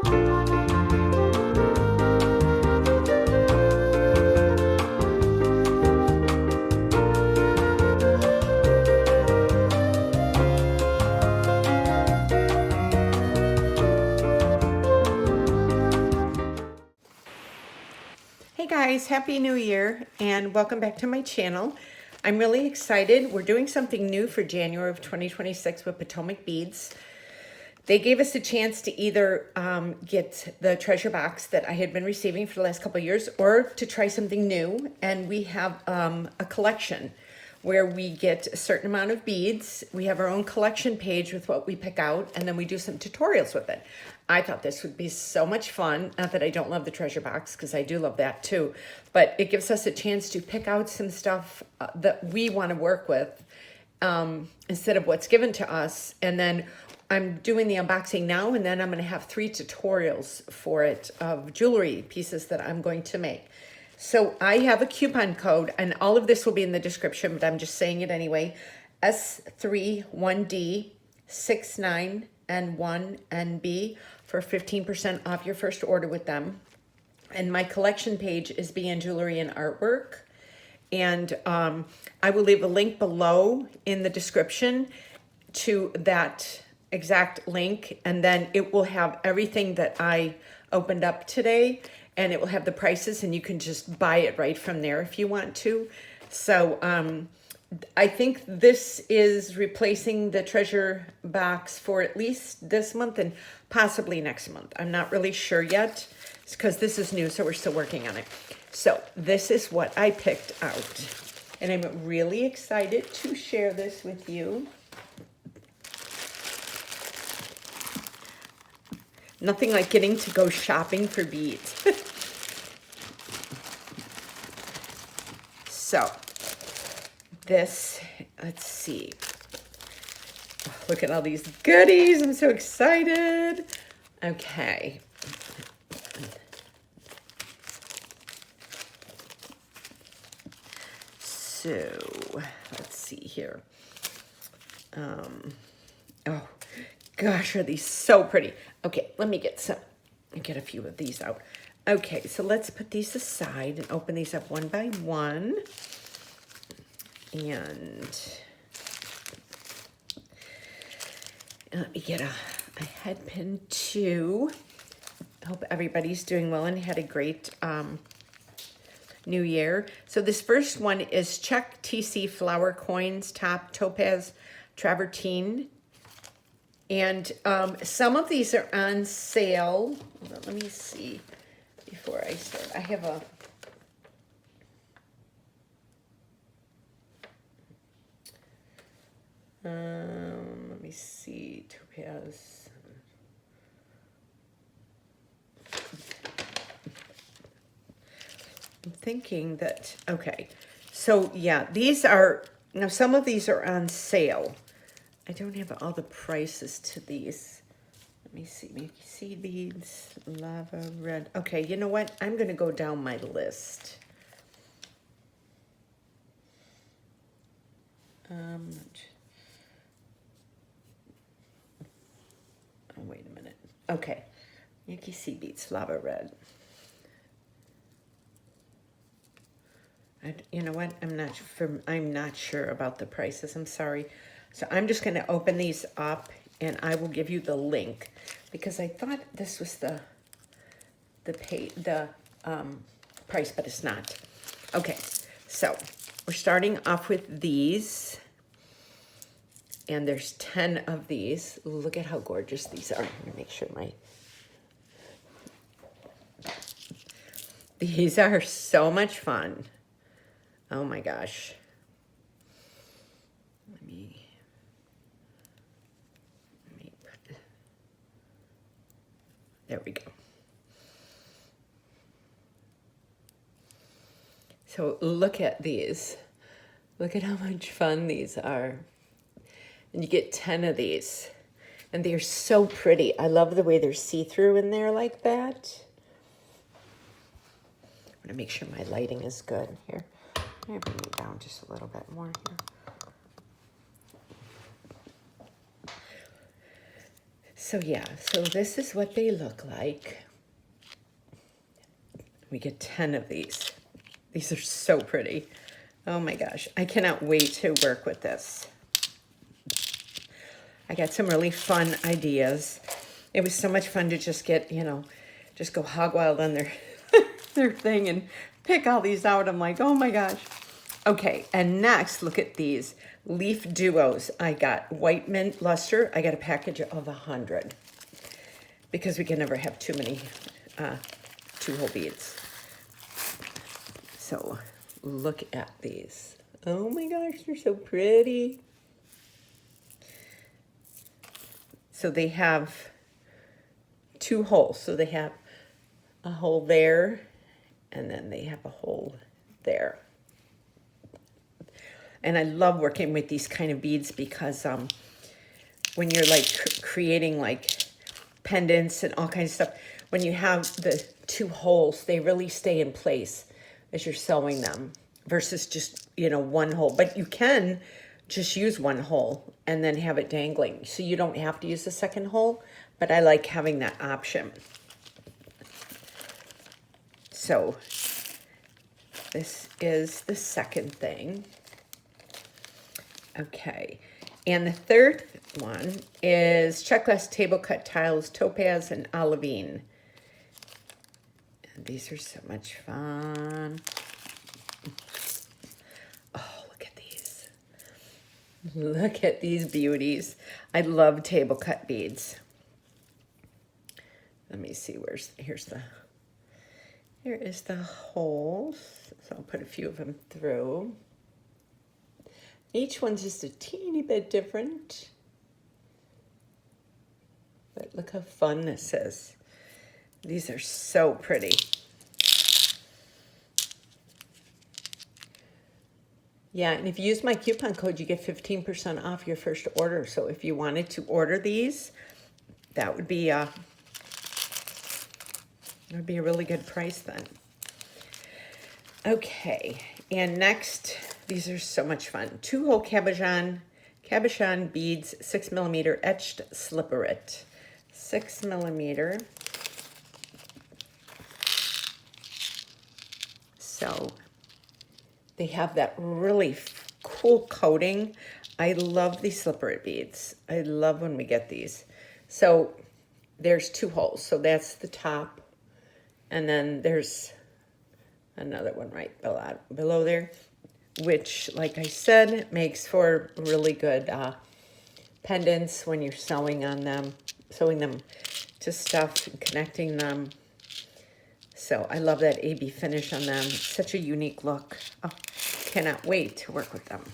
Hey guys, Happy New Year and welcome back to my channel. I'm really excited. We're doing something new for January of 2026 with Potomac Beads. They gave us a chance to either get the treasure box that I had been receiving for the last couple of years or to try something new. And we have a collection where we get a certain amount of beads. We have our own collection page with what we pick out, and then we do some tutorials with it. I thought this would be so much fun. Not that I don't love the treasure box, because I do love that too, but it gives us a chance to pick out some stuff that we want to work with instead of what's given to us. And then I'm doing the unboxing now, and then I'm going to have 3 tutorials for it of jewelry pieces that I'm going to make. So I have a coupon code, and all of this will be in the description, but I'm just saying it anyway. S31D69N1NB for 15% off your first order with them. And my collection page is BNJewelryAndArtwork. And I will leave a link below in the description to that exact link. And then it will have everything that I opened up today. And it will have the prices, and you can just buy it right from there if you want to. So I think this is replacing the treasure box for at least this month and possibly next month. I'm not really sure yet because this is new, so we're still working on it. So this is what I picked out, and I'm really excited to share this with you. Nothing like getting to go shopping for beads. So this, let's see. Oh, look at all these goodies. I'm so excited. Okay. So let's see here. Oh gosh, are these so pretty. Okay, let me get a few of these out. Okay, so let's put these aside and open these up one by one. And let me get a head pin too. I hope everybody's doing well and had a great new year. So this first one is Czech TC flower coins, top topaz travertine. And some of these are on sale. Hold on, let me see before I start. I have a... let me see, topaz. I'm thinking that, okay. So yeah, these are, now some of these are on sale. I don't have all the prices to these. Let me see, maybe seed beads, lava red. Okay, you know what? I'm gonna go down my list. Oh, wait a minute. Okay, Yankee seed beads, lava red. You know what? I'm not sure about the prices. I'm sorry. So I'm just going to open these up, and I will give you the link because I thought this was the price, but it's not. Okay, so we're starting off with these, and there's 10 of these. Look at how gorgeous these are. I'm going to make sure these are so much fun. Oh my gosh. Let me put, there we go. So look at these. Look at how much fun these are. And you get 10 of these. And they're so pretty. I love the way they're see-through in there like that. I'm gonna make sure my lighting is good here. I'm gonna bring it down just a little bit more here. So yeah, so this is what they look like. We get 10 of these. These are so pretty. Oh my gosh, I cannot wait to work with this. I got some really fun ideas. It was so much fun to just get, you know, just go hog wild on their, their thing and pick all these out. I'm like, oh my gosh. Okay, and next, look at these leaf duos. I got white mint luster. I got a package of 100 because we can never have too many two-hole beads. So look at these. Oh my gosh, they're so pretty. So they have 2 holes. So they have a hole there, and then they have a hole there. And I love working with these kind of beads because when you're like creating like pendants and all kinds of stuff, when you have the 2 holes, they really stay in place as you're sewing them versus just, you know, 1 hole. But you can just use 1 hole and then have it dangling. So you don't have to use the 2nd hole, but I like having that option. So this is the 2nd thing. Okay, and the 3rd one is checklist table cut tiles, topaz and olivine. And these are so much fun. Oh, look at these. Look at these beauties. I love table cut beads. Let me see, here is the holes. So I'll put a few of them through. Each one's just a teeny bit different. But look how fun this is. These are so pretty. Yeah, and if you use my coupon code, you get 15% off your first order. So if you wanted to order these, that would be a really good price then. Okay, and next, these are so much fun. 2-hole cabochon beads, 6mm etched slipperet. 6mm. So they have that really cool coating. I love these slipperet beads. I love when we get these. So there's 2 holes. So that's the top. And then there's another one right below there, which, like I said, makes for really good pendants when you're sewing them to stuff and connecting them. So I love that AB finish on them. It's such a unique look. Oh, cannot wait to work with them.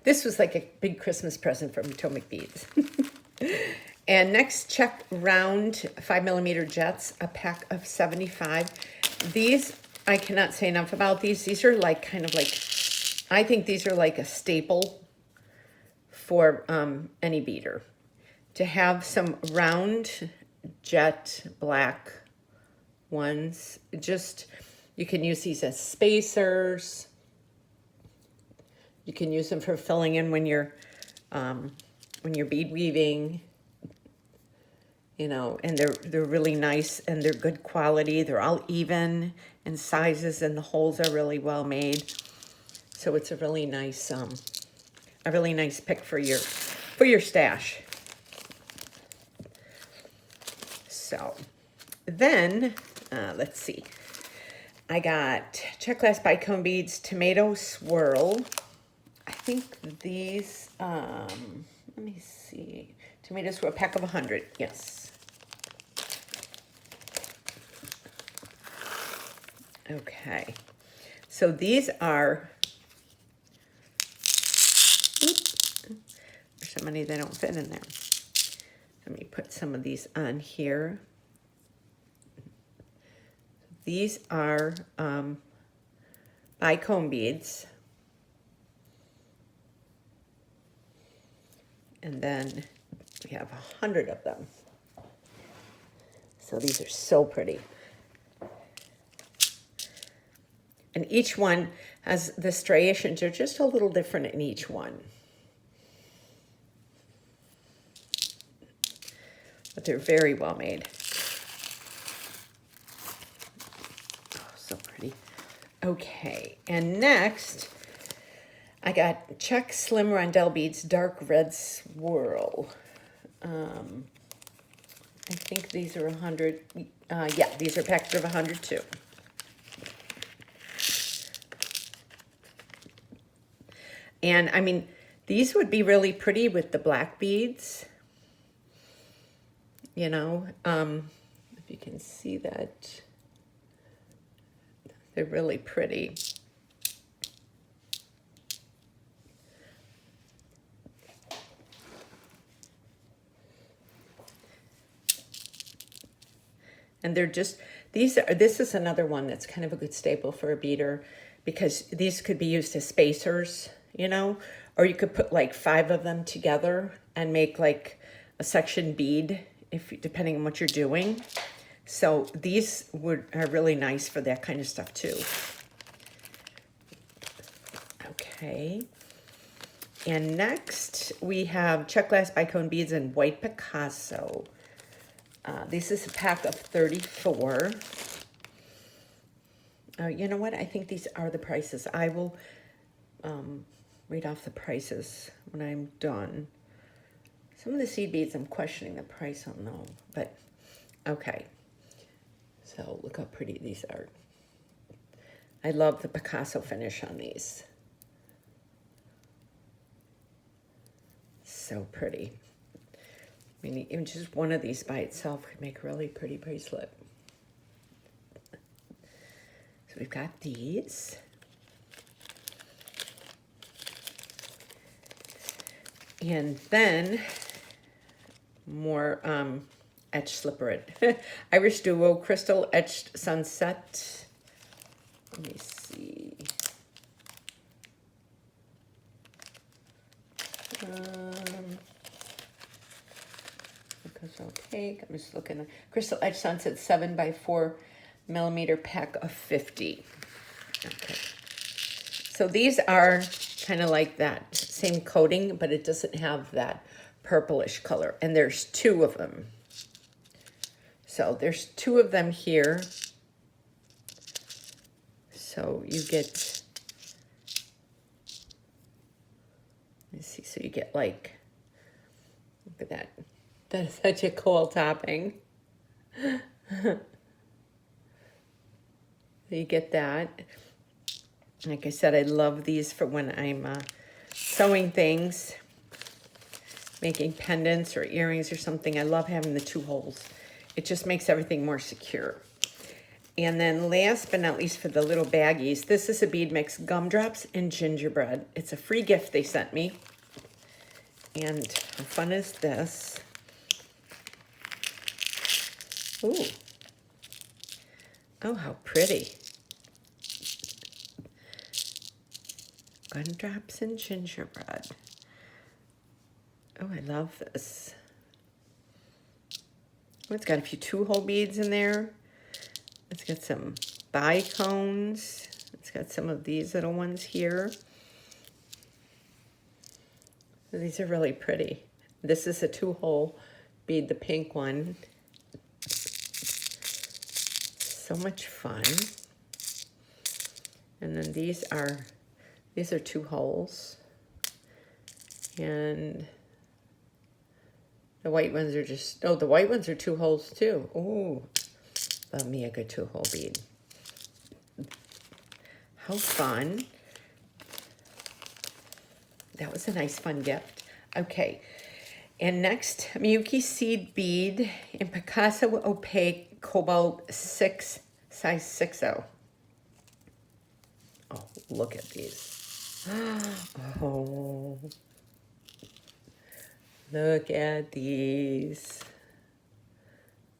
This was like a big Christmas present from Potomac Beads. And next, check round 5mm jets, a pack of 75. These, I cannot say enough about these. These are like kind of like, I think these are like a staple for any beater. To have some round jet black ones, just, you can use these as spacers. You can use them for filling in when you're bead weaving. You know, and they're really nice and they're good quality. They're all even in sizes and the holes are really well made. So it's a really nice pick for your stash. So then let's see. I got checklist bicone beads, tomato swirl. I think these let me see. Tomato swirl, a pack of 100. Yes. Okay, so these are, there's so many they don't fit in there. Let me put some of these on here. These are bicone beads. And then we have 100 of them. So these are so pretty. And each one has the striations are just a little different in each one. but they're very well made. Oh, so pretty. Okay, and next, I got Check Slim Rondelle Beads Dark Red Swirl. I think these are 100. Yeah, these are packaged of 100 too. And I mean, these would be really pretty with the black beads. You know, if you can see that, they're really pretty. And they're just, this is another one that's kind of a good staple for a beader, because these could be used as spacers, you know, or you could put like 5 of them together and make like a section bead, depending on what you're doing. So these are really nice for that kind of stuff too. Okay. And next we have Check Glass Bicone Beads in White Picasso. This is a pack of 34. You know what? I think these are the prices. I will read off the prices when I'm done. Some of the seed beads, I'm questioning the price on them, but okay. So look how pretty these are. I love the Picasso finish on these. So pretty. I mean, even just one of these by itself could make a really pretty bracelet. So we've got these. And then more etched slippered. Irish Duo Crystal Etched Sunset. Let me see. Okay, I'm just looking at Crystal Etched Sunset 7x4mm pack of 50. Okay. So these are kind of like that same coating, but it doesn't have that purplish color. And there's 2 of them. So there's 2 of them here. So you get, let's see, so you get like, look at that. That is such a cool topping. You get that. Like I said, I love these for when I'm sewing things, making pendants or earrings or something. I love having the 2 holes. It just makes everything more secure. And then last but not least, for the little baggies, this is a bead mix, gumdrops and gingerbread. It's a free gift they sent me. And how fun is this? Ooh. Oh, how pretty. Gumdrops and gingerbread. Oh, I love this. Oh, it's got a few 2-hole beads in there. It's got some bicones. It's got some of these little ones here. These are really pretty. This is a 2-hole bead, the pink one. So much fun. And then these are 2 holes. And the white ones are just, oh, the white ones are 2 holes too. Ooh, love me a good 2-hole bead. How fun. That was a nice fun gift. Okay, and next, Miyuki seed bead in Picasso Opaque Cobalt 6, size 6/0. Oh, look at these. Oh, look at these.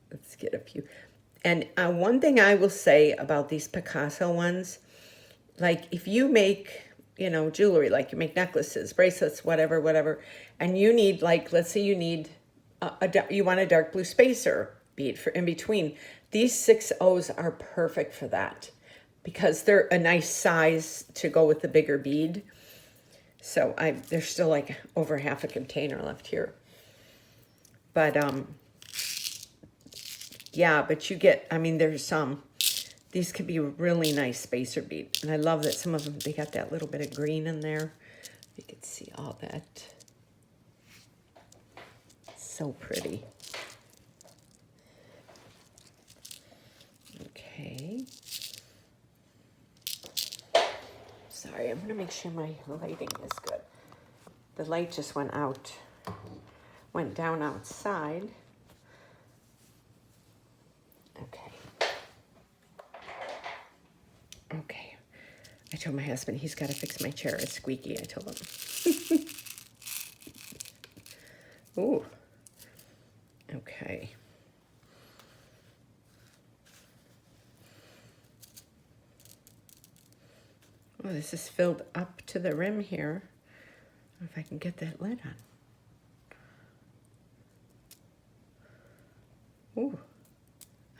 Let's get a few. And one thing I will say about these Picasso ones, like if you make, you know, jewelry, like you make necklaces, bracelets, whatever, and you need, like, let's say you need, you want a dark blue spacer bead for in between. These 6/0s are perfect for that because they're a nice size to go with the bigger bead. So there's still like over half a container left here. But yeah, but you get, I mean, there's some, these could be a really nice spacer bead. And I love that some of them, they got that little bit of green in there. You can see all that. So pretty. Okay. Sorry, I'm going to make sure my lighting is good. The light just went out, went down outside. Okay. Okay. I told my husband he's got to fix my chair. It's squeaky, I told him. Ooh. Okay. Oh, this is filled up to the rim here. If I can get that lid on. Ooh.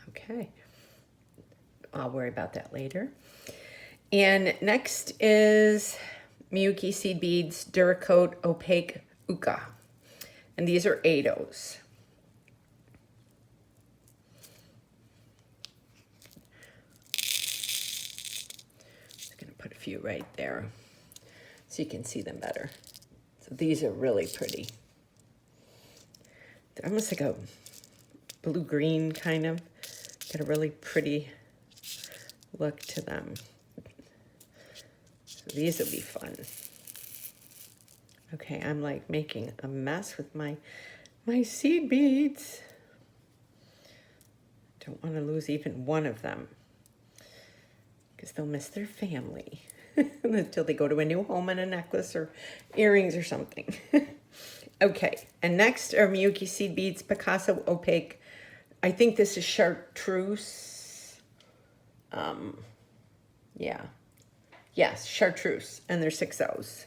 Okay. I'll worry about that later. And next is Miyuki Seed Beads Duracoat Opaque Uka. And these are 8-0s. Just going to put a few right there so you can see them better. So these are really pretty. They're almost like a blue-green kind of. Got a really pretty look to them. So these will be fun. Okay, I'm like making a mess with my seed beads. Don't want to lose even one of them because they'll miss their family until they go to a new home and a necklace or earrings or something. Okay, and next are Miyuki Seed Beads Picasso Opaque. I think this is chartreuse. Yeah. Yes, chartreuse, and they're 6-0s.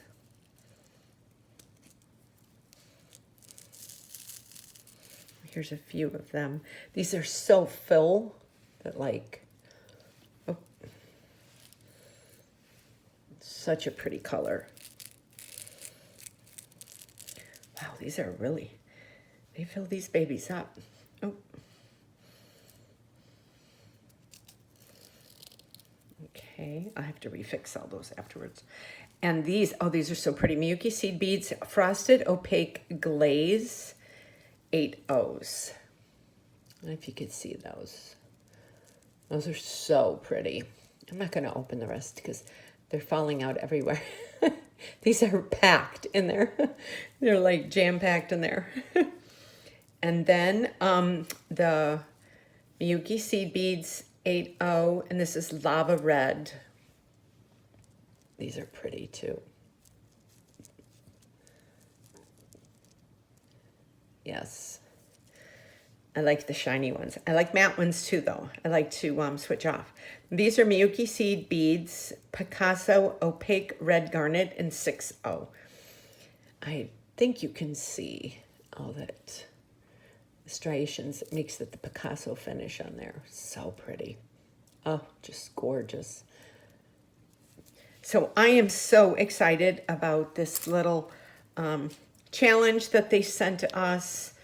Here's a few of them. These are so full that like, oh, such a pretty color. Wow, these are really, they fill these babies up. Oh. Okay, I have to refix all those afterwards. And these, oh, these are so pretty. Miyuki Seed Beads Frosted Opaque Glaze 8-0s. I don't know if you could see those. Those are so pretty. I'm not going to open the rest because they're falling out everywhere. These are packed in there. They're like jam-packed in there. And then the Miyuki Seed Beads 8-0, and this is Lava Red. These are pretty too. Yes. I like the shiny ones. I like matte ones too, though. I like to switch off. These are Miyuki Seed Beads Picasso Opaque Red Garnet in 6-0. I think you can see all that striations. It makes it the Picasso finish on there. So pretty. Oh, just gorgeous. So I am so excited about this little challenge that they sent us.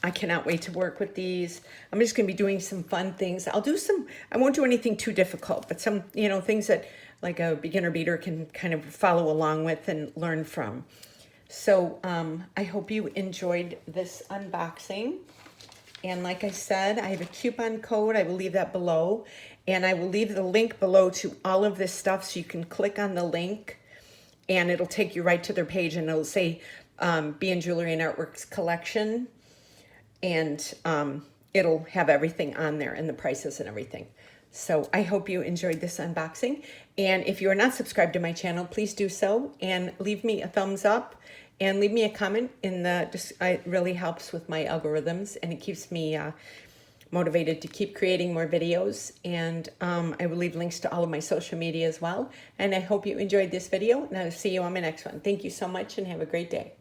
I cannot wait to work with these. I'm just going to be doing some fun things. I'll do some, I won't do anything too difficult, but some, you know, things that like a beginner beader can kind of follow along with and learn from. So I hope you enjoyed this unboxing. And like I said, I have a coupon code. I will leave that below. And I will leave the link below to all of this stuff so you can click on the link and it'll take you right to their page and it'll say BNJewelryAndArtwork's collection. And it'll have everything on there and the prices and everything. So I hope you enjoyed this unboxing. And if you are not subscribed to my channel, please do so and leave me a thumbs up and leave me a comment in the, it really helps with my algorithms and it keeps me motivated to keep creating more videos. And I will leave links to all of my social media as well. And I hope you enjoyed this video and I'll see you on my next one. Thank you so much and have a great day.